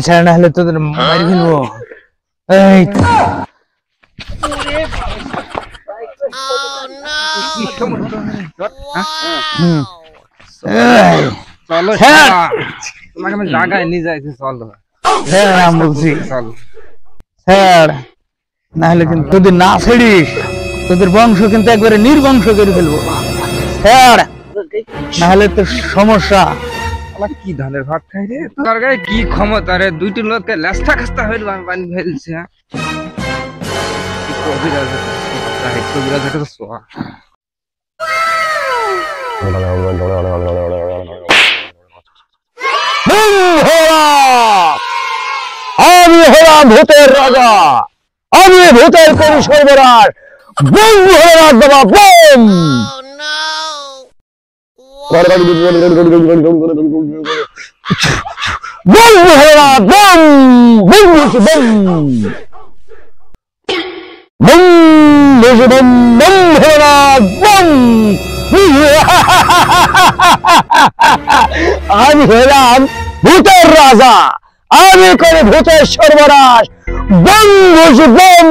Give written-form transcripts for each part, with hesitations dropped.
ছাড় না হলে তোদের মারি ফেলবো। তোমাকে আমি জায়গায় নিয়ে যাইছি, চলো। বলছি স্যার, না হলে কিন্তু তোদের না ছেড়িস, তোদের বংশ কিন্তু একবারে নির্বংশ করে ফেলবো স্যার, না হলে তো সমস্যা। কি ধানের ভাত খাই রে, তোর গায়ে কি ক্ষমতা রে? দুইটি লোককে লেস্টা খাস্তা হয়ে পানি ফেলছে। কবিরাজ এটা তো সোয়া। আমি হলাম ভূতের রাজা, আমি ভূতের করি সর্বনাশ। বম ভোলানাথ বাবা বম। বম ভোলানাথ বম, বম বম বম বম বম ভোলানাথ বম। আমি হলাম ভূতের রাজা, আমি করে ভূতের সর্বনাশ। বম বসে বম।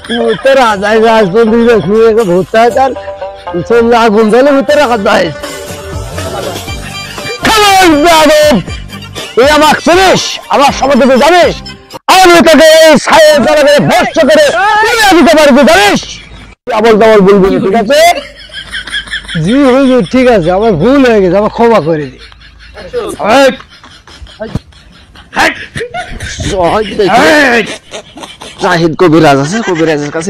ভূতের রাজায় ভূত আগুন জ্বলে ভূতের রাজায়। তুই আমাকে চিনিস, আমার সম্বন্ধে তুই জানিস? আমি তোকে এই ছায়ের জায়গায় ভস্ম করে দিতে পারবি, জানিস? আবল তাবল বলবি, ঠিক আছে? জি হুজুর, ঠিক আছে, আমার ভুল হয়ে গেছে, আমার ক্ষমা করে দি। জাহিদ কবিরাজ আছে, কবিরাজের কাছে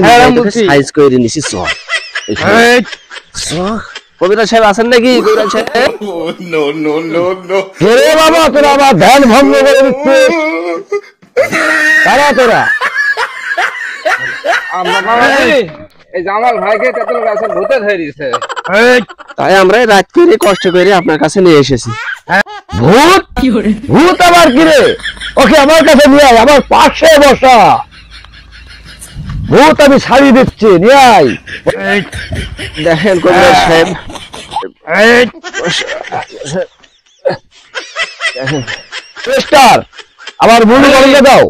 সাইজ করে নিছি। কবিরাজ সাহেব আছেন নাকি? কবিরাজ সাহেব, রে বাবা, তোরা আমার ধ্যান ভঙ্গ করে দিচ্ছিস। কারা তোরা? এই জামাল ভাইকে তেতুল গাছের ভূতে ধরে দিয়েছে, তাই আমরা রাত করে কষ্ট করে আপনার কাছে নিয়ে এসেছি। ভূত? ভূত আবার কি রে? ওকে আমার কাছে নিয়ে আয়, আমার পাশে বসা। ভূত আমি ছাড়িয়ে দিচ্ছি, নিয়ে আয়। দেখেন কবিরাজ সাহেব, চেষ্টার আমার মুড়ি বলে দাও।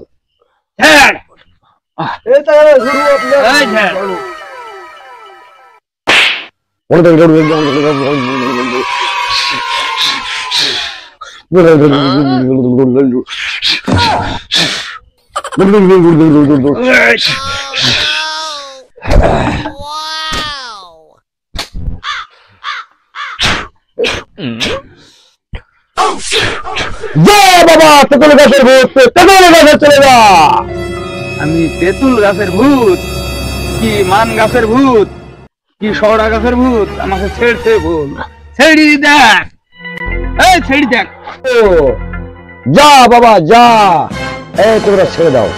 বাবা, তেতুল গাছের ভূত, তেতুল গাছে চলে যা। আমি তেতুল গাছের ভূত কি মান গাছের ভূত কি সরা গাছের ভূত? আমাকে ছেড়তে বল, ছেড়ি দেখ, এই ছেড়ি দেখ। যা বাবা যা, এই তোমরা ছেড়ে দাও।